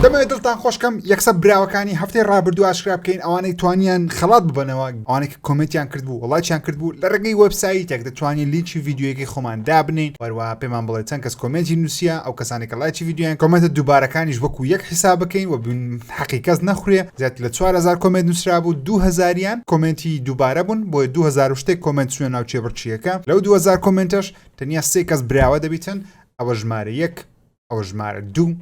دەمەوێت دڵتان خۆشکەم یەکسە براوەکانی هەفتەی ڕابردوو ئاشکرا بکەین ئەوانەی توانیان خەڵات ببنەوە ئەوانێک کۆمنتیان کردبوو وڵاتیان کردبوو لە ڕێگەی وەبسایتێک دەتوانین لیچی ویدیۆیەکی خۆمان دابنین وەروەها پێمان بڵێ چەند کەس کۆمنتی نووسیە ئەو کەسانی کە لایکی ویدیۆیان کۆمنتە دووبارەکانیش وەکو یەک حساب بکەین و حەقی کەس نەخورێ زیاتر لە 4000 کۆمنت نووسرا بوو 2000یان کۆمنتی دووبارە بوون بۆیە 2000 شتێک کۆمنت سوێ ناو چێبڕچیەکە لەو 2000 کۆمنتەش تەنیا 3 کەس براوە دەبیتن ئەوە ژمارە 1 ئەوە ژمارە 2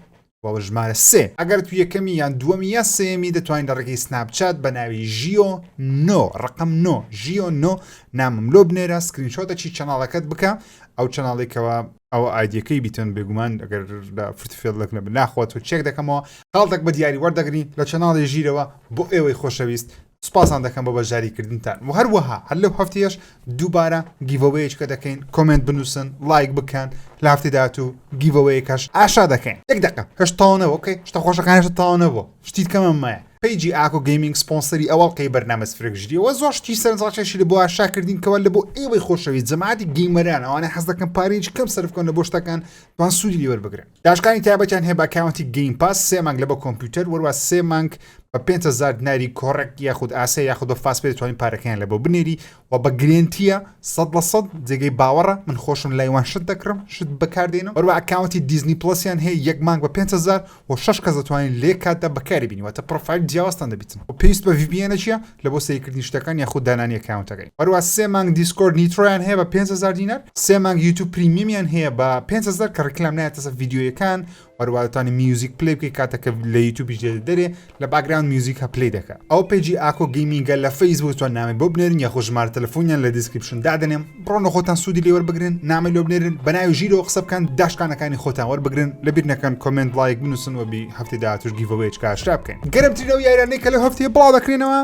و ژمارە 3 ئەگەر تو یەکەمی یان دووەمی یا سێمی دەتوانین لە ڕێگەی سناپچات بە ناوی ژیۆ 9 ڕقم 9 ژیۆ 9 نامم لۆ بنێرە سکرینشۆتەکی چەناڵەکەت بکە ئەو چەناڵێکەوە ئەو ئایدیەکەی بیتن بێگومان ئەگەر لە فرتفێڵک لە بناخۆت و چێک دەکەمەوە هەڵدەک بە دیاری وەردەگرین لە چەناڵی ژیرەوە بۆ ئێوەی خۆشەویست سپاسان دەکەم بە بەژاریکردنتان و هەروەها هەر لەو هەفتەیەش دووبارە گیڤەوەیەکە دەکەین کۆمنت بنووسن لایک بکەن لە هەفتەی داهاتوو گیڤەوەیەکەش ئاشا دەکەین یەک دقیقە هەش تاوانەوە ئۆکەی شتە خۆشەکانیش تاوانەوە شتیت کەمە مایە پیجی ئاکۆ گەیمینگ سپۆنسەری ئەوەڵقەی بەرنامە سفرێکژریەوە زۆر شتی سەرنجڕاکێشی لە بۆ ئاشاکردین کەوە لە بۆ ئێوەی خۆشەویست جەماعەتی گەیمەران ئەوانە حەز دەکەن پارەیەکی کەم سەرف بکەن لە بۆ شتەکان توان سوودی لێ وەربگرن داشکانی تایبەتیان هەیە بە ئەکاونتی گەیم پاس 3 مانگ لە بۆ کۆمپیوتەر وەروە 3 مانگ بە 5000 دیناری کۆڕێک یاخود ئاسە یاخود بە فاس پێ دەتوانین پارەکەیان لە بۆ بنێری و بە گرنتیە 100% جێگەی باوەڕە من خۆشم لایوان شت دەکڕم شت بەکاردێنەوە وەروە ئەکاونتی دیزنی پلسیان هەیە 1 مانگ بە 5000 و 6 کەس دەتوانین لێ کاتە بەکاری بینی واتە پرۆفایل جیاوازتان دەبیتن و پێویست بە VPN چیە لە بۆ سەیرکردنی شتەکان یاخود دانانی ئەکاونتەکەی وەروە 3 مانگ دیسکۆرد نیترۆیان هەیە بە 5000 دینار 3 مانگ یوتیوب پریمیەمیان هەیە بە 5000 کە ڕیکلام نایەتە ڤیدیۆیەکان وەرواتانی میوزیک پلی بکەی کاتەکە لە یوتیوبیش دەرێ لە باگراوند میوزیکە پلی دەکات ئەو پیجی ئاکۆ گەیمینگە لە فەیسبوک توان نامی بۆ بنێرن یاخۆ ژمارە تەلەفۆنیان لە دیسکریپشن دادەنێم بڕۆنە خۆتان سوودی لێ وەربگرن نامی لۆ بنێرن بە ناوی ژیرەوە قسە بکەن داشکانەکانی خۆتان وەربگرن لەبیر نەکەن کۆمنت لایک بنووسن و بی هەفتەی داهاتووش گیڤەوەیەک ئاشرا بکەین گەرمترینەوە یارانەی کە لە هەفتەیە بڵاو دەکرێنەوە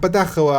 بەداخەوە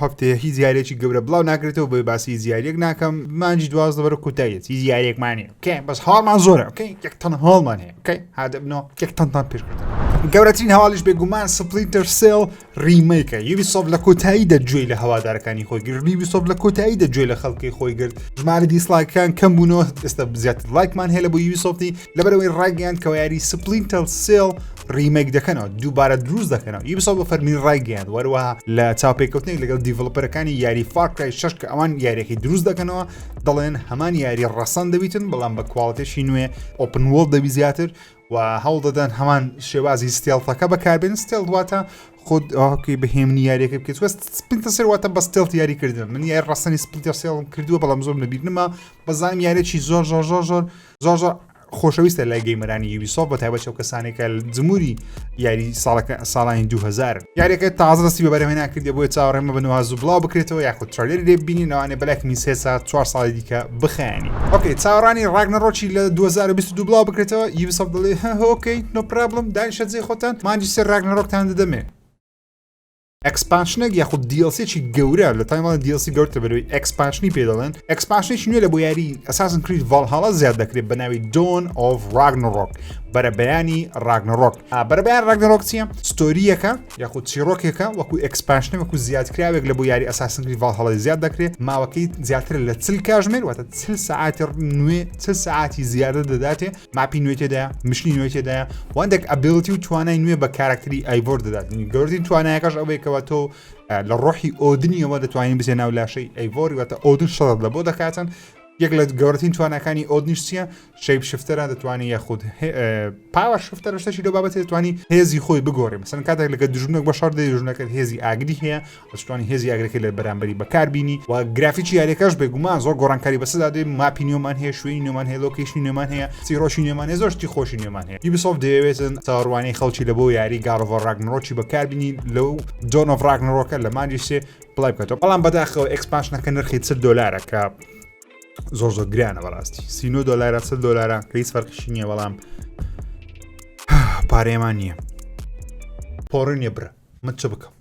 هەفتەیە هیچ زیارێکی گەورە بڵاو ناکرێتەوە بۆی باسی زیارێک ناکەم مانجی 12 بەرە کوتایەت هیچ زیارێکمانێ کێ بەس هاڵمان زۆرە ئۆکەی یەک تەن هاڵمان هەیە ئۆکەی هادەبنەوە یەک تەنتان پێشکردن گەورەترین هەواڵیش بێگومان سپلینتر سێل ریمیکە یوبیسۆفت لە کۆتایی دەگوێی لە هەوادارەکانی خۆی گرت یوبیسۆفت لە کۆتایی دەگوێی لە خەڵکی خۆی گرت ژمارە دیسلایکەکان کەم بوونەوە ئێستا زیاتر لایکمان هەیە لە بۆ یوبیسۆفتی لەبەرەوەی ڕایگەیاند کە یاری سپلینتر سێل ریمیک دەکەنەوە دووبارە دروست دەکەنەوە یوبیسۆفت بە فەرمی ڕایگەیاند وەروەها لە چاوپێکەوتنێک لەگەڵ دیڤلۆپەرەکانی یاری فار کرای 6 کە ئەوان یاریەکەی دروست دەکەنەوە دەڵێن هەمان یاری ڕەسەن دەبیتن بەڵام بە کواڵیتیشی نوێ ئۆپن وۆڵد دەبی زیاتر و هەوڵ دەدەن هەمان شێوازی ستێڵتەکە بەکاربێن ستێڵ دواتە خۆت ئەوکەی بەهێمنی یاریەکە بکەیت وەست سپلینتر سێل واتە بە ستێڵت یاریکردن من یاری ڕەسەنی سپلینتر سێڵم کردووە بەڵام زۆر لەبیر نما بەزانم یارێکی زۆر زۆر زۆر زۆر زۆر زۆر خۆشەویستە لای گەیمەرانی یوبیسۆفت بە تایبەت ئەو کەسانێکە جمهوری یاری ساڵانی 2000 یاریەکە تازە دەستی بەبەرهێنا کردی بۆیە چاوەڕێمە بنەوە زوو بڵاو بکرێتەوە یاخود ترەیلەری لێ ببینینەوەوانێ بەلایکمی 3 ساعت 4 ساڵی دیکە بخەیانی ئۆکەی چاوەڕانی ڕاگنەڕۆکی لە 2022 بڵاو بکرێتەوە یوبیسۆفت دەڵێ ئۆکەی نۆ پرۆبلەم دانیشە جێ خۆتان مانجی سێ ڕاگنەڕۆکتان دەدەمێ ئەکسپانشنێک یاخود دیڵسێکی گەورە لە تایمەڵە دیڵسی گەورتە بەروی ئەکسپانشنی پێ دەڵێن ئەکسپانشنێکی نوێ لە بۆ یاری ئەساسن کریت ڤالهاڵا زیاد دەکرێت بە ناوی دۆن ئۆف ڕاگنەڕۆک بەرەبەیانی ڕاگنەڕۆک بەرەبەیان ڕاگنەڕۆک چییە ستۆریەکە یاخود چیرۆکێکە وەکو ئەکسپانشنێک وەکو زیادکراوێک لە بۆ یاری ئەساسن کریت ڤالهاڵای زیاد دەکرێت ماوەکەی زیاتر لە 40 کاتژمێر واتە 40 ساعتی نوێ 40 ساعتی زیادە دەداتێ ماپی نوێ تێدایە مشنی نوێ تێدایە وەندێک ئەبیلیتی و توانای نوێ بە کاراکتەری ئایڤۆر دەدات گەورەترین توانایەکەش ئەوەیەکەوە تۆ لە ڕۆحی ئۆدنیەوە دەتوانین بچێ ناو لاشەی ئەیڤۆری واتە ئۆدن شەڕ لە بۆ دەکاتن یەک لە گەورەترین توانەکانی ئۆدنیش چییە شەیپ شفتەرە دەتوانانی یاخود پاوە شفتەرە شتێکی لەو بابەتێ دەتوانی هێزی خۆی بگۆڕێ مەسەن کاتێک لەگە دژمنێک بە شەڕ دەی دژمنەکەت هێزی ئاگری هەیە دەتوانی هێزی ئاگرەکەی لە بەرامبەری بەکاربینی و گرافیکی یاریەکەش بێگومان زۆر گۆڕانکاری بەسەدا دێ ماپی نوێمان هەیە شوێنی نوێمان هەیە لۆکیشنی نوێمان هەیە چیرۆشی نوێمان هەیە زۆر شتی خۆشی نوێمان هەیە یوبیسۆفت دەیەوێتن چاوەڕوانی خەڵکی لە بۆ یاری گاد ئۆف وار ڕاگنەڕۆکی بەکاربینی لەو دۆن ئۆف ڕاگنەڕۆکە لە مانجی سێ بڵای بکاتەوە بەڵام بەداخەوە ئەکسپانشنەکە نرخی 40 دلارە کە زۆر زۆر گرانە بەڕاستی 39 دلار 40 دلار کە هیچ فەرقیشی نییە بەڵام پارەیەمان نییە پۆڕی نییە برە من چ بکەم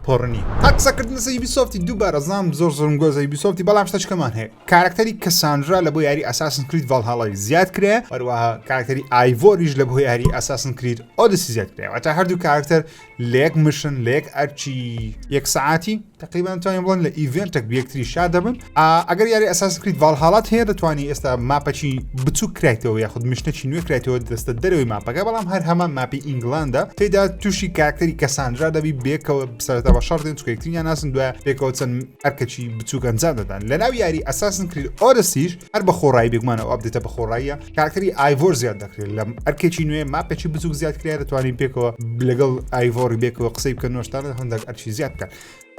پۆڕنی تاقسەکردن لەسەر یوبیسۆفتی دووبارە زانام زۆر گۆزە یوبیسۆفتی بەڵام شتەچکەمان هەیە کارکتەری کەساندرا لە بۆ یاری ئەساسن کریت ڤالهاڵای زیاد کرێ وەروەها کارکتەری ئایڤۆریش لە بۆ یاری ئەساسن کریت ئۆدیسی زیاد کرێ واتە هەردوو کارکتەر لە یەک مشن لە یەک ئەرچی یەک سەعاتی تقریبان توانین بڵێن لە ئیڤێنتێک بەیەکتری شا دەبن ئەگەر یاری ئەساسن کریت ڤالهاڵات هەیە دەتوانانی ئێستا ماپەچی بچوو کرایتەوە یاخود مشتێکی نوێ کرایتەوە دەستە دەرەوەی ماپەکە بەڵام هەر هەمان ماپی ئینگلاندا تێدا تووشی کارکتەری کەساندرا دەبی بێکەوە سەرەتا بە شەڕ دێن چکەیترینیان ناسن دوایە پێکەوە چەند ئەرکەچی بچووک ئەنجام دەدان لە ناو یاری ئەساسن کریت ئۆدیسیش هەر بە خۆڕایی بێگومانە ئەو ئەپدێتە بە خۆڕاییە کارکتەری ئایڤۆر زیاد دەکرێت لە ئەرکێکی نوێ ماپێکی بچووک زیاد کرێ دەتوانین پێکەوە لەگەڵ ئایڤۆری بێکەوە قسەی بکەن نۆشتانە هەندێک ئەرچی زیاد بکەن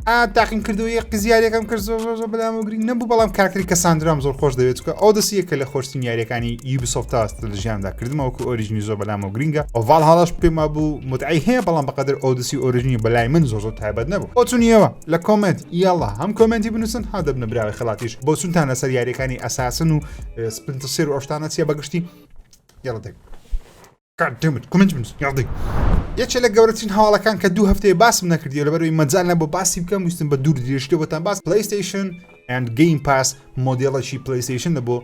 تاقیم کردو یە قزیارێکم کرد زۆر بەلام و گرنگ نەبوو بەڵام کارکتەری کەساندرام زۆر خۆش دەوێت کە ئۆدیسی یەکە لە خۆشترین یاریەکانی یوبیسۆفت هەست لە ژیاندا کردمەوەکو ئۆریژینی زۆر بەلام و گرینگە ئەو ڤالهاڵاش پێما بوو متعی هەیە بەڵام بەقەدر ئۆدیسی ئۆریژینی بەلای من زۆر تایبەت نەبوو بۆچونیەوە لە کۆمنت یاڵا هەم کۆمنتی بنووسن ها دەبنە براوی خەڵاتیش بۆ چونتانە سەر یاریەکانی ئەساسن و سپلنتر سێر و ئەوشتانە چیە بەگشتی یاڵا دێک کۆمنت بنووس یاڵدەی یەکێک لە گەورەترین هەواڵەکان کە دوو هەفتەیە باسم نەکردی لەبەرەوەی مەجال نەبوو باسی بکەم ویستم بە دوور درێژتەوەتان باس پلیستیشن and گیم پاس مۆدێڵەکی پلیستیشن دەبوو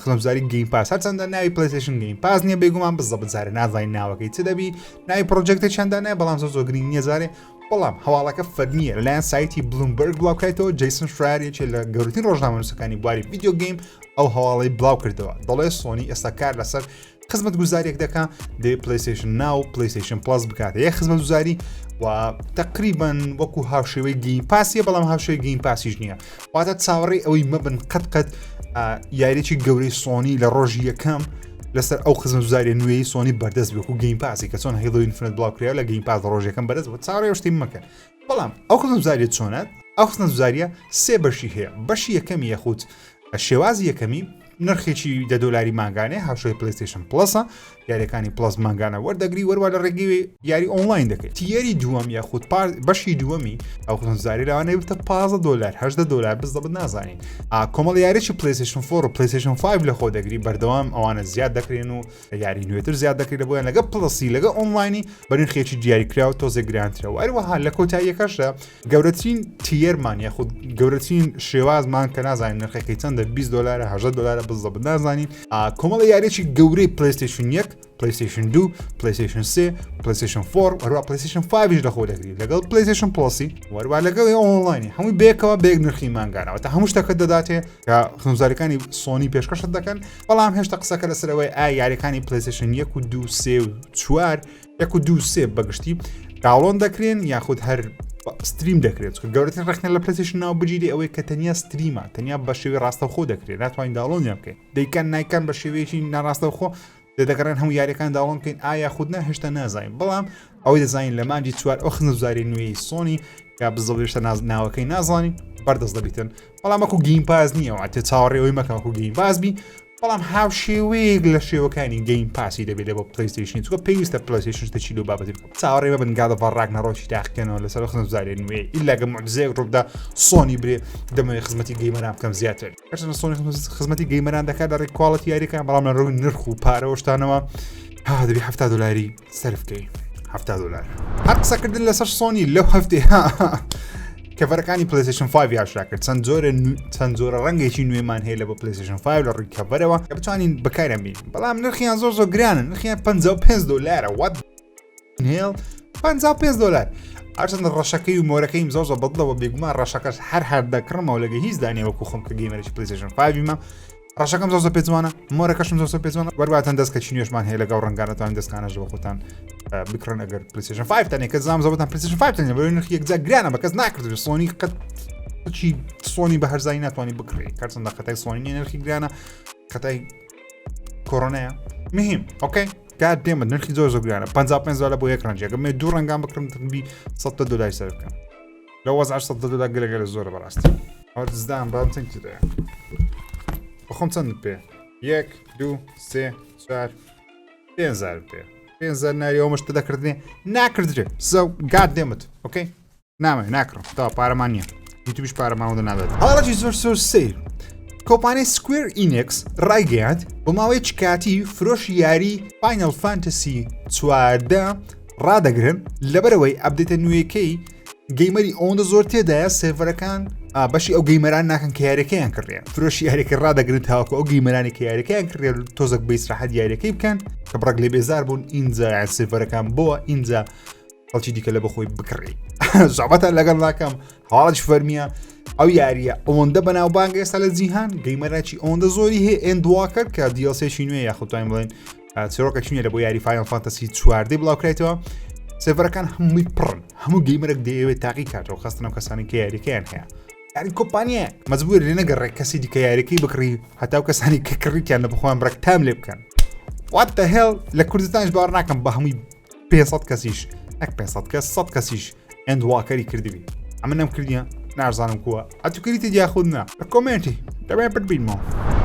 خزمەتگوزاری گیم پاس هەرچەندە ناوی پلیستیشن گیم پاس نییە بێگومان بزەبت زارە نازانین ناوەکەی چ دەبی ناوی پرۆجێکتە چەندە نایە بەڵام زۆر گرنگ نییە زارێ بەڵام هەواڵەکە فەرمیە لەلایەن سایتی بلومبەرگ بڵاوکایەوە جەیسن شرایەرێکی لە گەورەترین ڕۆژنامەنووسەکانی بواری ڤیدیۆ گیم ئەو هەواڵەی بڵاو کردەوە دەڵێ سۆنی ئێستا کار لەسەر خزمەت گوزاریەک دەکە دێ پلیستیشن ناو پلیستیشن پلاس بکاتە یە خزمەت گوزاری و تقریبان وەکو هاوشێوەی گیم پاسیە بەڵام هاوشێوەی گیم پاسیش نییە واتە چاوەڕێی ئەوەی مەبن قەت یاریێکی گەورەی سۆنی لە ڕۆژی یەکەم لەسەر ئەو خزمەت گوزاری نوێی سۆنی بەردەست بێکو گیم پاسی کە چۆن هێڵۆ ئینفینیت بڵاوکرێەوە لە گیم پاس ڕۆژەکەم بەدەست بە چاوەڕێ شتی مەکەن بەڵام ئەو خزمەت گوزاریە چۆنات ئەو خزمەت گوزاریە سێ بەشی هەیە بەشی یەکەمی یەخود شێوازی یەکەمی نرخێکی $10 ماگانێ هاوشەی پلیستیشن پلسە یاریەکانی پلس ماگانە وەردەگری وەروە لە ڕێگەی یاری ئۆنلاین دەکەیت تیەری دووەم یاخود بەشی دووەمی ئەو خزمەتگوزاری لەوانەیە بتە $15 $18 بزدەبت نازانین کۆمەڵ یاریی پلیستیشن 4 و پلیستیشن 5 لە خۆ دەگری بەردەوام ئەوانە زیاد دەکرێن و یاری نوێتر زیاد دەکرێت بۆیان لەگە پلسی لەگە ئۆنلاینی بەنرخێکی دیاریکراوە تۆزێک گرانترەوە هەروەها لە کۆتاییەکەشدا گەورەترین تیەرمان یاخود گەورەترین شێوازمان کە نازانین نرخەکەی چەندە $20 $18 بزدەبت نازانین کۆمەڵ یاریێکی گەورەی پلیستیشن 1 پلیستیشن 2 پلیستیشن 3 پلیستیشن 4 وەروە پلیستیشن 5 لە خۆ دەگری لەگەڵ پلیستیشن پلسی وەروە لەگەڵ ئۆنلاینی هەمووی بێکەوە بێک نرخی ماگانەوە تا هەموو شتەکە دەداتێ کە خزمەتگوزاریەکانی سۆنی پێشکەشت دەکەن بەڵام هێشتا قسەکە لەسەرەوەی ئای یاریەکانی پلیستیشن 1 و 2 3 و 4 1 و 2 3 بەگشتی داوڵۆن دەکرێن یاخود هەر ستریم دەکرێت کە گەورەترین ڕخنە لە پلیستیشن ناو بگیری ئەوەی کە تەنیا ستریمە تەنیا بە شێوەی ڕاستەوخۆ دەکرێت ناتوانین داوڵۆنیان بکەین دەیکەن نایکەن بە شێوەیەکی ناڕاستەوخۆ دەکەن هەموو یاریەکان داوڵۆن بکەین ئایا خودنا هێشتا نازانین بەڵام ئەوەی دەزانین لە مانجی 4 ئەو خزمەتگوزاری نوێی سۆنی یا بزەڵێشتە ناوەکەی نازانین بەردەست دەبیتن بەڵام وەکو گیم پاس نییە واتە چاوەڕێەوەی مەکە وەکو گیم پاسبی بەڵام هاو شێوەیەک لە شێوەکانی گەیم پاسی دەبێت بۆ پلیستیشن چکە پێویستە پلیستیشن شتێکی لەو بابەتی بکەم چاوەڕێمە بنگادە بەڕاک نەڕۆکی تاقیکەنەوە لەسەر خزمەتگوزاری نوێ ئیلاگە موعجزەیەک ڕوودا سۆنی برێ دەمەوێت خزمەتی گەیمەران بکەم زیاتر هەرچەندە سۆنی خزمەتی گەیمەران دەکات لە ڕێی کواڵەتی یاریەکان بەڵام لە ڕووی نرخ و پارەوە شتانەوە دەبی $70 سەرف بکەی $70 هەر قسەکردن لەسەر سۆنی لەو هەفتەیە کەڤەرەکانی پلیستیشن 5 یاشرا کرد چەند جۆرە ڕەنگێکی نوێمان هەیە لە بۆ پلیستیشن 5 لە ڕووی کەڤەرەوە کە بتوانین بەکارێن بین بەڵام نرخیان زۆر گرانن نرخیان $55 وات هێڵ $55 هەرچەندە ڕەشەکەی و مۆرەکەیم زۆر بەدڵەوە بێگومان ڕەشەکەش هەر دەکڕمەوە لەگە هیچ دانێوەکو خۆم کە گەیمەرێکی پلیستیشن 5 ڕەشەکەم زۆر پێجوانە مۆرەکەشم زۆر پێجوانە وەرواتەن دەستکە چینیشمان هەیە لەگەڵ ڕەنگانەتوانین دەستکانەش بۆ خۆتان بکڕن ئەگەر پلیستیشن 5 تانێ کە زانام زەوەتان پلیستیشن 5 تانێ بەوەی نرخی یەکجا گرانە بە کەس ناکردوێت سۆنی قەتچی سۆنی بە هەرزایی ناتوانانی بکڕێت کارچەندە خەتای سۆنی نیە نرخی گرانە خەتای کۆڕۆنایە مهم ئۆکەی گاد دێمە نرخی زۆر گرانە $55 بۆ یەک ڕەنجێک ئەگەر دوو ڕەنگان بکڕم تەنبی $100 سەر بکەم لە وەزع $100 گەلەگەلە زۆرە بەڕاستی ئەوە دزدان بەڵام چەند دەیە بەخۆم چەند پێ 1 2 3 4 5,000 پێ 5,000 ناری ئەو مشتە دەکردنێ ناکردرێ سە گاد دێمت ئۆکەی نامێ ناکڕم تا پارەمان نییە یوتیوبیش پارەماوەدە نادات هەڵەکی زۆر سیر کۆمپانیای سکوێر ئینێکس ڕایگەیاند بۆ ماوەی کاتی فرۆشی یاری فاینەل فانتەسی 14 ڕادەگرن لەبەرەوەی ئەپدێتە نوێیەکەی گەیمەری ئەوەندە زۆر تێدایە سێڤەرەکان بەشی ئەو گەیمەران ناکەن کە یاریەکەیان کڕێن فرۆشی یاریەکە ڕدەگرن تاوەکو ئەو گەیمەرانی کە یاریەکەیان کڕێن تۆزێک بەیسراحەت یاریەکەی بکەن کە بڕک لێ بێزار بوون ئینجا سێڤەرەکان بووە ئینجا خەڵکی دیکە لە بەخۆی بکڕی زعبەتە لەگەڵ ناکەم هەواڵش فەرمیە ئەو یاریە ئەوەندە بەناوبانگە ئێستا لە جیهان گەیمەراکی ئەوەندە زۆری هەیە ئێندوا کرد کە دیڵسێکی نوێ یاخوتوان بڵێن چێڕۆکە چینە لە بۆ یاری فایۆن فانتەسی چواردەی بڵاوکرێتەوە سێڤەرەکان هەمووی پڕن هەموو گەیمەرێک دەیەوێت تاقی کاتەوە خستنەوە کەسانی کە یاریەکەیان هەیە یاری کۆمپانیە مەجبور لێ نەگەڕێ کەسی دیکە یاریەکەی بکڕی هەتاو کەسانی کە کڕیتیان لە بخۆیان بڕێک تام لێ بکەن what the hell لە کوردستانش باوەڕ ناکەم بە هەمووی 500 کەسیش نەک 500 کەس 100 کەسیش ئەندواکەری کردوی ئەمە نەم کردیە نازانم کووە ئەتوکەریتی دیاخودنا لە کۆمنتی دەبێت ببینمەوە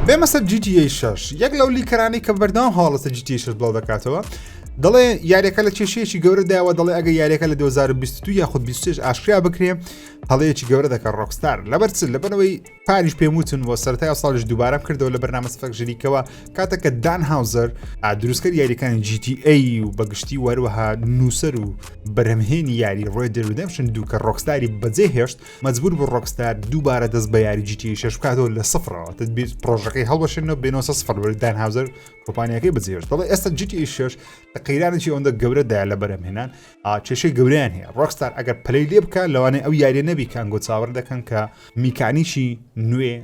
بێمەسەر GTA 6 یەک لەو لیکەرانی کە بەردەوام هەواڵەتە GTA 6 بڵاو دەکاتەوە دەڵێ یاریەکە لە کێشەیەکی گەورە داوە دەڵێ ئەگە یاریەکە لە 2022 یاخود 26 ئاشکرا بکرێ هەڵەیەکی گەورە دەکات ڕۆکستار لەبەرچ لەبەرەوەی پاریش پێموتن بۆ سەرەتای ساڵش دووبارەم کردەوە لە بەرنامە سفەکژریکەوە کاتێککە دان هاوزەر دروستکەری یاریەکانی GTA و بەگشتی وەروەها نووسەر و بەرهەمهێنی یاری Red Dead Redemption 2 کە ڕۆکستاری بەجێ هێشت مەجبور بۆ ڕۆکستار دووبارە دەست بە یاری GTA 6 بکاتەوە لە سفرەوە تدبیر پرۆژەکەی هەڵبەشێنەوە بێنەوە سفر وەری دان هاوزەر کۆمپانیەکەی بەجێهێشت دەڵێ ئێستا GTA 6 تقریرانێکی ئەوەندە گەورەدایە لە بەرهەمهێنان کێشەی گەورەیان هەیە ڕۆکستار ئەگەر پلەی لێ بکە لەوانەیە ئەو یاریە نەبی کانگۆ چاوەڕ دەکەن کە میکانیکی نوێ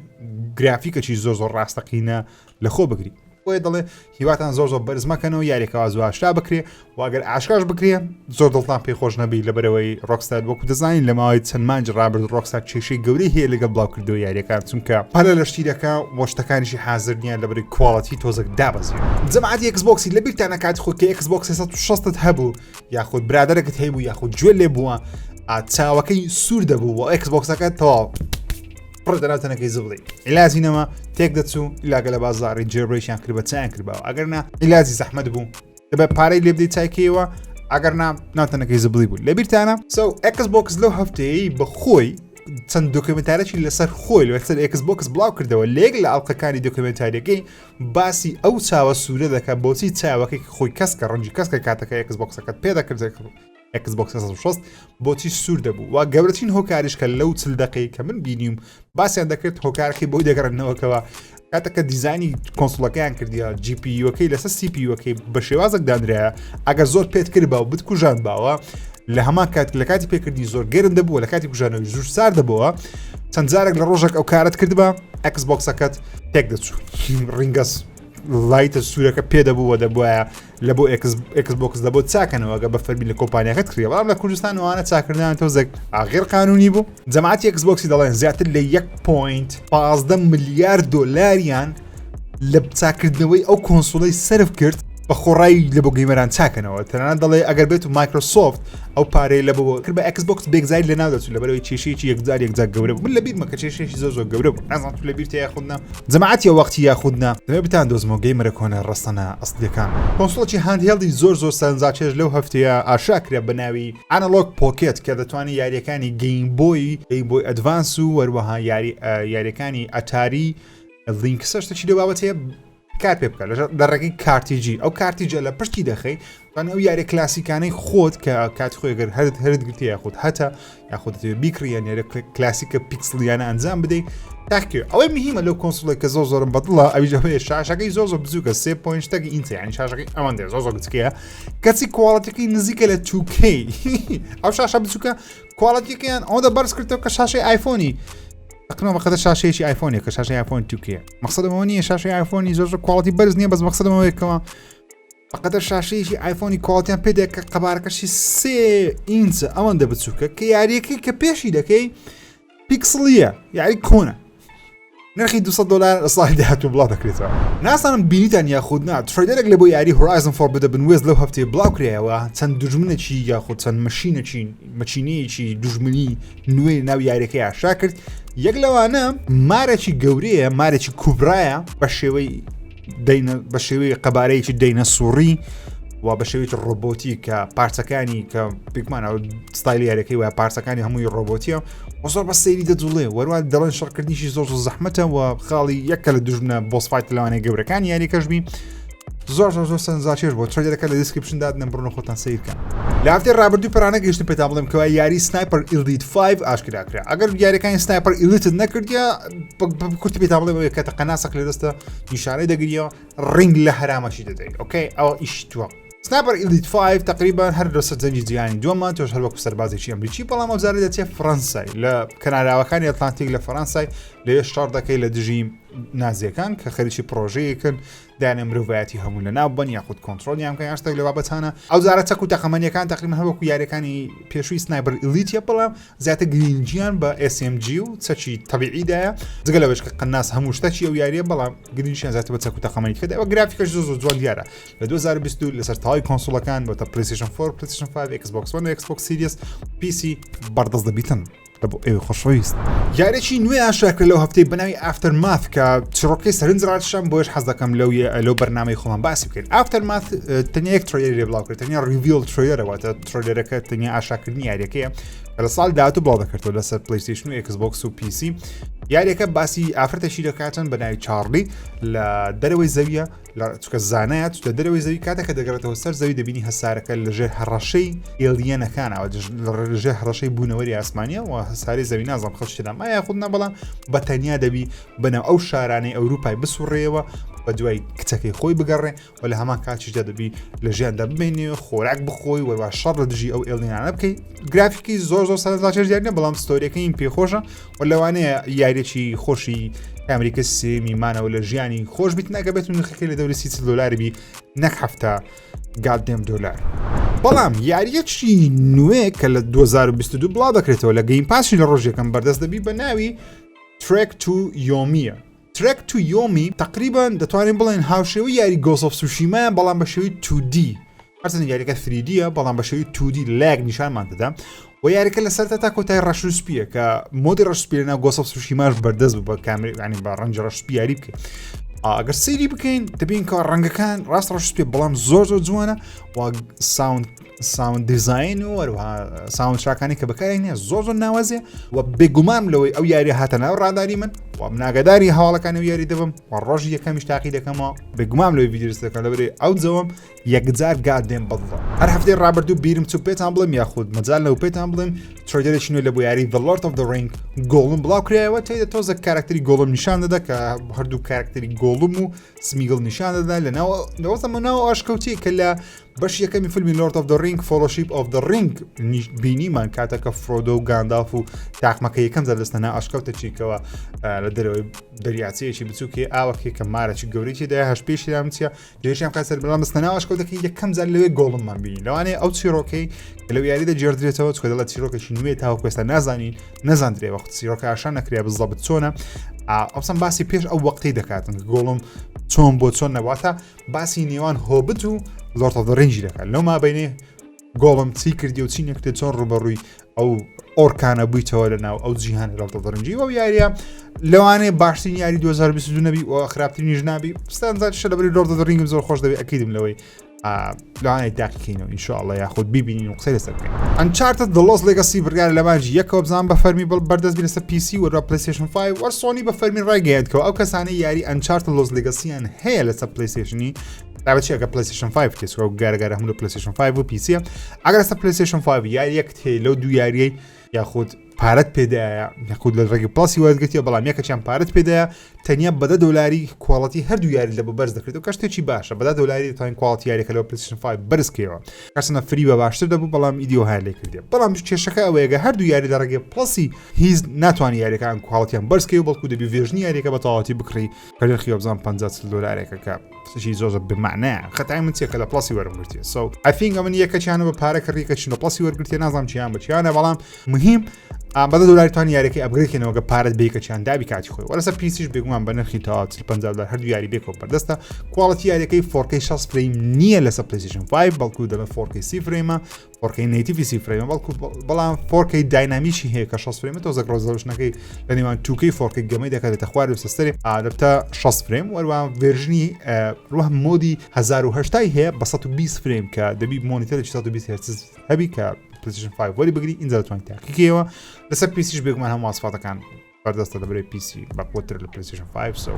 گرافیکەکی زۆر زۆر ڕاستەقینە لە خۆ بگری بۆیە دەڵێ هیواتان زۆر زۆر بەرز مەکەنەوە یاریەکەوا زواشتا بکرێ واگەر ئاشکاش بکرێ زۆر دڵتان پێخۆش نەبی لەبەرەوەی ڕۆکستار وەکو دەزانین لە ماوەی چەند مانج ڕابرد ڕۆکستار کێشەی گەورەی هەیە لەگەڵ بڵاوکردەوە یاریەکان چونکە پەلە لە شتیرەکە وەشتەکانیشی حازر نییە لەبەری کواڵەتی تۆزێک دابەزیێت جەماعەتی ئەکسبۆکسی لە بیرتانە کاتی خۆت کە ئەکسبۆکس 360 هەبوو یاخود برادەرەکەت هەیبوو یاخود گوێ لێ بووە چاوەکەی سوور دەبوو و ئەکسبۆکسەکە تەواو پڕ دەناوتەنەکەی زبڵی ئیلازینەوە تێک دەچوو ئیلاگە لە بازاڕی جێبرێکیان کرد بە چیان کردبەوە ئەگەر نا ئیلازی زەحمەت بوو دەبێت پارەی لێ بدەیت چایکەوە ئەگەر ناوتەنەکەی زبڵی بوو لە بیرتانە ئەکسبۆکس لەو هەفتەیە بە خۆی چەند دۆکمنتارێکی لەسەر خۆی لەسەر ئەکسبۆکس بڵاو کردەوە لێک لە ئەڵلقەکانی دۆکمنتاریەکەی باسی ئەو چاوە سوورە دەکات بۆچی چاوەکەی خۆی کەسکە ڕەنجی کەسکە کاتەکە ئەکسبۆکسەکەت پێدەکرد Xbox 360 بۆچی سوور دەبوو و گەورەترین هۆکاریش کە لەو چل دقەی کە من بینیم باسییان دەکرد هۆکارەکەی بۆی دەگەڕنەوەکەوە کاتەکە دیزانی کۆنسڵەکەیان کردیە GPUەکەی لەسەر CPUەکەی بە شێوازێک دانرایە ئەگەر زۆر پێت کرد باو بتکوژان باوە لە هەمان کات لە کاتی پێکردی زۆر گەرم دەبووە لە کاتی کوژانەوەی زۆر سار دەبەوە چەند جارێک لە ڕۆژێک ئەو کارت کردبە Xboxەکەت تێک دەچوو ڕینگەس لایتە سوورەکە پێدەبووە دەبواە لە بۆ Xbox دەبۆ چاکەنەوەگە بە فەرمی لە کۆمپانیەکەت کڕی بەڵام لە کوردستانوانە چاکردیان تۆزێک ئاغیر قانونی بوو جەماعەتی Xboxی دەڵێن زیاتر لە 1.15 ملیار دۆلاریان لە چاکردنەوەی ئەو کۆنسۆڵەی سەرف کرد بە خۆڕایی لە بۆ گەیمەران چاکەنەوە تەنانەت دەڵێ ئەگەر بێت و مایکرۆسۆفت ئەو پارەی لە بۆ کرد بە Xbox بێگزاری لە ناو دەچوو لەبەرەوەی کێشەیەکی یەکجار گەورە بوو من لە بیرمە کە کێشەیەکی زۆر گەورە بوو نازانم تو لە بیرتە یاخودنا جەماعەتی وەختی یاخودنا دەبێت بتان دۆزمەوە گەیمەرە کۆنە ڕستەنە ئەسڵیەکان کۆنسۆڵی هاندهێڵدی زۆر سەرنجاچێژ لەو هەفتەیە ئاشاکرێ بە ناوی ئانالۆگ پۆکێت کە دەتوانێت یاریەکانی گەیم بۆی ئەدڤانس و وەروەها یاریەکانی ئەتاری لینکسە شتێکی لەو بابەت هەیە کار پێ بکە لە ڕێگەی کارتیجی ئەو کارتیجە لە پشتی دەخەی ئەو یاری کلاسیکانەی خۆت کە کات خۆی گەر هەرت گرتی یاخود هەتا یاخود بیکڕیان یارە کلاسیکە پیکسلیانە ئەنجام بدەیت تاکە ئەوەی مهمە لەو کۆنسڵی کە زۆرم بەدڵە ئەویژەوەی شاشەکەی زۆر بزووکە 3.8 ئینچ یعنی شاشەکەی ئەوەندە زۆر بچکەیە کەچی کواڵەتەکەی نزیکە لە 2K ئەو شاشە بچووکە کواڵەتەکەیان ئەوەندە بەرز کردەوە کە شاشەی ئایفۆنی تقریبا بەخەتە شاشەیەکی ئایفۆنێک کە شاشەی ئایفۆن 2K مەقسەدەمەوە نییە شاشەی ئایفۆنی زۆر کواڵەتی بەرز نییە بەس مەقسەدەمەوەیەکەوە فقط شاشەیەکی ئایفۆنی کواڵەتیان پێ دێت کە قەبارەکەشی 3 ئینچ ئەوەندە بچووکە کە یاریەکەی کە پێشی دەکەی پیکسلیە یاری کۆنە نرخی $200 ئەسڵی داهاتوو بڵاو دەکرێتەوە ناسانم بینیتان یاخودنا تڕیدەرێک لە بۆ یاری هۆرایزن فۆر بدە بنوێز لەو هەفتەیە بڵاو کرایەوە چەند دوژمنێکی یاخود چەند مەچینەیەکی دوژمنی نوێی ناو یاریەکەی ئاشا کرد یەک لەوانە مارێکی گەورەیە مارێکی کوبرایە بە شێوەی قەبارەیەکی دەینە سووڕی و بە شێوەیەکی ڕۆبۆتی کە پارچەکانی کە پیکمانە ستایلی یاریەکەی وایە پارچەکانی هەمووی ڕۆبۆتیە زۆر بە سەیری دەجوڵێ وەروە دەڵێن شەڕکردنیشی زۆر زەحمەتە و خاڵی یەکە لە دوژمنە بۆسفایت لەوانەیە گەورەکانی یاریەکەشبی زۆر سەرنجاچێژ بۆ تڕیدەرەکە لە دیسکریپشن دادنە بڕۆنە خۆتان سیر بکەن لە هەفتەی ڕابردوو پەرانە گەیشتم پێتان بڵێم کەوا یاری سنایپەر ئیلیت 5 ئاشکرا کرا ئەگەر یاریەکانی سنایپەر ئیلیتت نەکردیا کورتی پێتان بڵێم کە قەناسەک لە دەستە نیشانەی دەگریەوە ڕنگ لە هەرامەشی دەدەیت ئۆکەی ئەوە ئیش تووە سنایپەر ئیلیت 5 تقریبا هەر لەسەر جەنگی جیهانی دووەمە تۆش هەر وەکو سەربازێکی ئەمریکی بەڵام ئەوزارە دەچێت فەڕەنسای لە کەناراوەکانی ئەتلانتیک لە فەڕەنسای لەوێ شەڕ دەکەی لە دژی نازیەکان کە خەریکی پرۆژەیەکن دایانە مرۆڤایەتی هەموو لە ناو بن یاخود کۆنتترۆلیان کە یاشتێک لە بابەتانە ئەو زارە چەک و تەقەمەنیەکان تقریبا هەوەکو یاریەکانی پێشووی سنایپەر ئیلیتە بەڵام زیاتر گرینجیان بە SMG و چەکی تەبیعیدایە جگە لەوەش کە قەناس هەموو شتێکی ئەو یاریە بەڵام گرینجیان زیاتر بە چەک و تەقەمەنیەکەدا ئەوە گرافیکەش زۆر جوان دیارە لە 2022 لەسەر تەواوی کۆنسۆڵەکان بۆتە PlayStation 4 PlayStation 5 Xbox One Xbox Series PC بەردەست دەبیتن بۆ ئێوە خۆشەویست یارێکی نوێ ئاشکرا لەو هەفتەی بەناوی ئافتەرماث کە چڕۆکەی سەرنجڕاتشان بۆش حەز دەکەم لەو بەرنامەی خۆمان باسی بکەین ئافتەرماث تەنیا یەک ترێلەر بڵاو کرد تەنیا ریڤیل ترێلەرەوەتە ترێلەرەکە تەنیا ئاشاکردنی یاریەکەیە کە لە ساڵ داهاتوو بڵاو دەکردەوە لەسەر PlayStation و Xbox و PC یاریەکە باسی ئافرەتێکی دەکاتن بەناوی چارلی لە دەرەوەی زەویە چکە زانایە چکە دەرەوەی زەوی کاتێکە دەگەڕێتەوە سەر زەوی دەبینی هەسارەکە لەژێر هەڕەشەی ئێلیەنەکانەوە لەژێر هەڕەشەی بوونەوەری ئاسمانیە و هەساری زەوی نازانم خەڵشتێدا ما یاخود نە بەڵام بە تەنیا دەبی بنەو ئەو شارانەی ئەوروپای بسوڕێەوە بە دوای کچەکەی خۆی بگەڕێ و لە هەمان کاتیشدا دەبی لە ژیاندا ببینێ خۆراک بخۆی وەروە شەڕ لە دژی ئەو ئێلیەنانە بکەیت گرافیکی زۆر سەرنجڕاکێش دیارنە بەڵام ستۆریەکەی پێخۆشە و لەوانەیە یاریێکی خۆشی ئەمریکا سێمیمانەوە لە ژیانی خۆش بیت ناکە بێت و نرخەکەی لە دەوری $30 بی نەک هەفتە گادێم دۆلار بەڵام یاریەکی نوێ کە لە 2022 بڵاو دەکرێتەوە لە گەیم پاسی لە ڕۆژێکم بەردەست دەبی بە ناوی Trek to Yomi Trek to Yomi تقریبا دەتوانین بڵێن هاوشێوەی یاری Ghost of Tsushima بەڵام بە شێوەی 2D هەرچەندە یاریەکە 3Dە بەڵام بە شێوەی 2D لاگ نیشانمان دەدا و یاریەکە لە سەرتا تا کۆتای ڕەشوسپیە کە مۆدی ڕەشسپی لەناو Ghost of Tsushima بەردەست بوو بە کامێرانی بە ڕەنجە ڕەشسپی یاری بکەین ئەگەر سەیری بکەین دەبین کە ڕەنگەکان ڕاست ڕەشسپی بەڵام زۆر جوانە و ساوند دیزاین و وەروها ساوند شاکانی کە بەکارێنە زۆر ناوازێ و بێگومان لەوەی ئەو یاری هاتە ناو ڕاداری من و مناگەداری هەواڵەکانی و یاری دەبم و ڕۆژی یەکەمیش تاقی دەکەمەوە بێگومان لەوەی ویدیۆستەکە لەبەرێ ئەو جەوەم یەکجار گادێم بەڵە هەر هەفتەی ڕابردوو بیرم چوو پێتان بڵێم یاخود مەجال لەو پێتان بڵێم ترێلەرێکی نوێ لە بۆ یاری The Lord of the Ring گۆڵم بڵاو کرایەوە تێدە تۆزە کارکتەری گۆڵم نیشان دەدا کە هەردوو کارکتەری گۆڵم و سمیگڵ نیشان دەدا لەناو زەمانەوە ئاشکەوتی کە لە بەش یەکەمی فیلمی Lord of the Ring Fellowship of the Ring بینیمان کاتەکە فرۆدۆ و گاندالف و تاقمەکە یەکەم زەردەستەنا ئاشکەوتە چیکەوە لە دەرەوەی دەریاچەیەکی بچووکێ ئاوەکێ کە مارەی گەورەی دا هەش پێشیان چە جێشیان کات سەر بەڵام دەستەنا ئاشکەوتەکە یەکەم زار لەوێ گۆڵممان بینی لەوانەیە ئەو چیرۆکەی کە لەو یاریدا جێردرێتەوە چکە دەڵێت چیرۆکێکی نوێ تاوەکو ئێستا نازانین نەزانرێ وەخت چیرۆکە ئاشان نەکرێ بزەبت چۆنە ئەوسم باسی پێش ئەو وەقتی دەکاتن گۆڵم چۆن بۆ چۆن نەواتە باسی نێوان هۆبت و Lord of the Ring دەکات لەو مابینێ گۆڵم چی کردی و چی نەکرێت چۆن ڕوبەڕووی ئەو ئۆرکانە بوویتەوە لەناو ئەو جیهانی Lord of the Ring و یاریە لەوانەیە باشترین یاری 2022 نەبی و خراپترینیش نابی ستانزات شە لەبەری Lord of the Ring زۆر خۆش دەبێت ئەکیدم لەوەی لەوانەیە داقیکەینەوە ئینشاءالله یاخود بیبینین و قسەی لەسەر بکەین Uncharted The Lost Legacy بڕیارە لە مانجی یەکەوە بزان بە فەرمی بەردەست بێت لەسەر PC و PlayStation 5 وەر سۆنی بە فەرمی ڕایگەیاندکەوە ئەو کەسانەی یاری Uncharted Lost Legacyیان هەیە لەسەر PlayStationی دابەتچێکە PlayStation 5 کێسەوە و گارەگارە هەموو لە PlayStation 5 و PC ئەگەر لەسەر PlayStation 5 یاری یەکت هەیە لەو دوو یاریەی یاخود پارەت پێدایە یاخود لە ڕێگەی پڵاسی وەرگرتیە بەڵام یەکەچیان پارەت پێدایە تەنیا $10 کواڵەتی هەردوو یاری لە بە بەرز دەکرێت و کەشتێکی باشە $10 تاین کواڵەتی یاریەکە لەوە PlayStation 5 بەرزکەوە کەسنە فری بە باشتر دەبوو بەڵام ئیدیۆ هەیە لێ کردێ بەڵام کێشەکە ئەوەیەگە هەردوو یاری لە ڕێگەی پڵسی هیچ ناتوانانی یاریەکان کواڵەتیان بەرزکەوە بەڵکو دەبی ڤێژنی یاریەکە بە تەواوەتی بکڕی کە نرخی بزان $50 کە شی زۆر بمعنە خەتای من چێکە لە پڵسی وەرگرتیە so I think ئەمە یەکەچیانە بە پارە کڕیکە چنە پڵسی وەرگرتیە نازانم چیان بچیانە بەڵام مهم $10 توانی یاریەکەی ئەبگرێتکەنەوە پارەت بێکەچیان دابی کاتی خۆی وەرەسە پیسیش بێگومان بە نرخی تا $50 هەردوو یاری بێکەوە بەردەستە کواڵەتی یاریەکەی 4K 60 فریم نییە لەسەر PlayStation 5 بەڵکو دەبە 4K 30 فرێمە 4K native 30 فرێمە بەڵکو بەڵام 4K داینامیشی هەیە کە 60 فرێمە تۆزە ڕۆزەڵشنەکەی لە نێوان 2K 4K گەمەی دەکاتێتە خوارد و سەستەری ئادەبتە 60 فرێم وەروە ڤێرژنی ڕوح مۆدی 1080 هەیە بە 120 فرێم کە دەبی مۆنیتەر 120 هرتز هەبی کە PlayStation 5 وەری بگری اینجا دەتوانیت تاقیکەوە لەسەر پیسیش بێگومان هەموو واسفاتەکان بەردەستە دەبرێت PC بەقوتر لە PlayStation 5 سو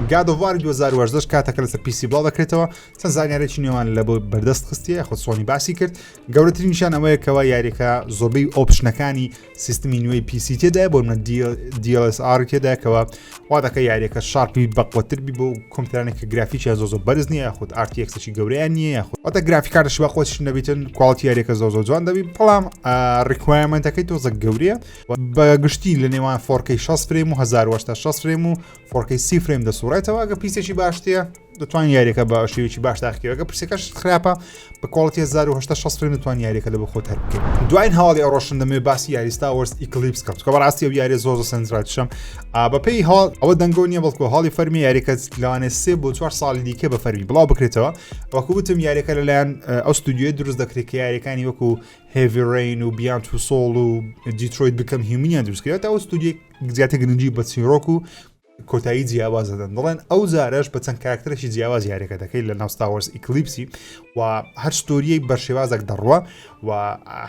God of War 2018 کاتەکە لەسەر PC بڵاو دەکرێتەوە چەند زانیارێکی نێوان لە بۆ بەردەست خستیە خۆ سۆنی باسی کرد گەورەترینیشان ئەوەیەکەوە یاریەکە زۆربەی ئۆپشنەکانی سیستمی نوێی PC تێدا بۆ منە DLSR تێداکەوە وا دەکە یاریەکە شارپی بەقوتر بی بۆ کۆمپیوتەرانێکە گرافیکیان زۆ بەرز نییە یاخود RTX-ی گەورەیان نییە یاخود واتە گرافیکارش بە خۆش نەبیتن کواڵیتی یاریەکە زۆ جوان دەبی بەڵام ریکوایرمنتەکەی تۆزە گەورەیە بەگشتی لە نێوان 4K 60 فریم و 1080 فریم و 4K 30 فریم دەسوڕێتەوە ئەگە پیسێکی باشتیە دەتوان یاریەکە بە شێوێکی باش داخکەوەگە پرسێکەش خراپە بە کواڵیتی 1080 فریم دەتوان یاریەکە لە بە خۆت هەر بکەیت دوایین هەواڵی ئەڕۆشن دەمێ باسی یاری Star Wars Eclipse کەم کە بەڕاستی ئەو یاری زۆر سنجڕاتشم بەپێی هەڵ ئەوە دەنگۆ نییە بەڵکو هەڵی فەرمی یاریەکە لەوانێ 3 بۆ 4 ساڵی دیکە بە فەرمی بڵاو بکرێتەوە وەکو وتم یاریەکە لەلایەن ئەو ستودیۆی دروست دەکرێت کە یاریەکانی وەکو Heavy Rain و Beyond Two Soul و Detroit Become Human دروستکرێت ئەو ستودیۆی زیاتر گرنگی بە چیرۆک و کۆتایی جیاوازدەن دەڵێن ئەو زارش بە چەند کاراکتەرێکی جیاواز یاریەکە دەکەی لە ناو Star Wars Eclipse و هەر ستۆریەی بەرشێوازێک دەڕوە و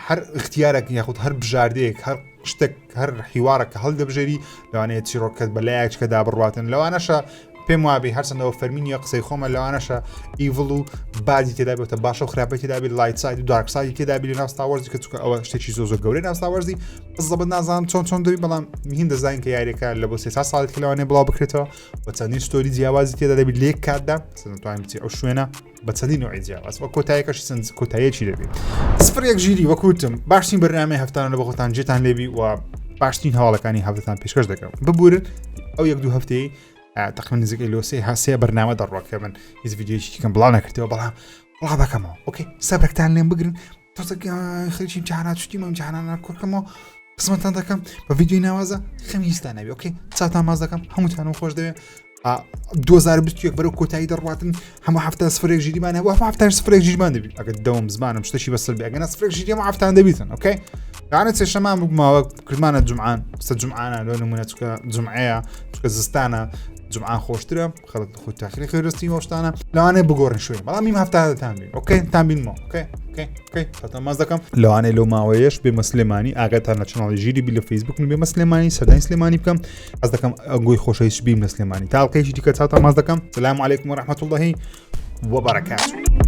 هەر اختیارێک یاخود هەر بژاردەیەک هەر شتێک هەر حیوارێک هەڵدەبژێری لەوانەیە چیرۆکەت بە لایەکەدا بڕواتن لەوانەشە پێم وابێ هەرچەندەوە فەرمینیە قسەی خۆمە لەوانەشە ئیڤڵ و بادی تێدا بێتە باشە و خراپەی تێدا بێت لایت ساید و دارک سایدی تێدا بێت لە ناو Star Wars کە چونکە ئەوە شتێکی زۆر گەورەی ناو Star Wars بەس زەبەت نازانم چۆن دەبی بەڵام هین دەزانین کە یاریەکە لە بۆ 300 ساڵێک لەوانەیە بڵاو بکرێتەوە بە چەندین ستۆری جیاوازی تێدا دەبێت لە یەک کاتدا دەتوانین بچین ئەو شوێنە بە چەندین نوعی جیاواز وە کۆتاییەکەشی سنج کۆتاییەکی دەبێت سفر یەک ژیری وەکوتم باشترین بەرنامەی هەفتانە بە خۆتان جێتان لێبی و باشترین هەواڵەکانی هەفتەتان پێشکەش دەکەم ببورن ئەو یەک دوو هەفتەی تقریبا نزیکەی لۆسێ هەسێ بەرنامە دەڕۆکە من هیچ ڤیدیۆیەکی کەم بڵاو نەکردەوە بەڵام بڵاو دەکەمەوە ئۆکەی سەبرەکتان لێم بگرن تۆزە خەریکی جاهانات شتیمە جاهانانە کۆکەمەوە قسمەتان دەکەم بە ڤیدیۆی ناوازە خەمی هیچتان نەبێ ئۆکەی چاتان ماز دەکەم هەمووتانم خۆش دەوێت 2021 بەرەو کۆتایی دەڕواتن هەموو هەفتە سفرێک ژیریمان هەبوو هەفتە سفرێک ژیرمان دەبێت ئەگەر دەوم زمانم شتێکی بەسەر بێ ئەگەر سفرێک ژیری هەموو هەفتان دەبیتن ئۆکەی یانە چێشەمان بگمەوە کردمانە جومعان سە جومعانە لۆ نمونە چکە جومعەیە چکە زستانە جمعان خۆشترە خەڵک خۆت تاخیری خێرستی وەشتانە لەوانەیە بگۆڕن شوێن بەڵام میم هەفتادەتان بین ئۆکەی تان بینمەوە ئۆکەی ساتان ماز دەکەم لەوانەیە لەو ماوەیەش بێمە سلێمانی ئاگاتان لە چناڵی ژیری بی لە فەیسبوک بێمە سلێمانی سەردانی سلێمانی بکەم ئەس دەکەم ئەنگۆی خۆشەویست بیم لە سلێمانی تاڵقەیەکی دیکە چاتان ماز دەکەم سلام علیکم و ڕەحمەت الله وبرکاته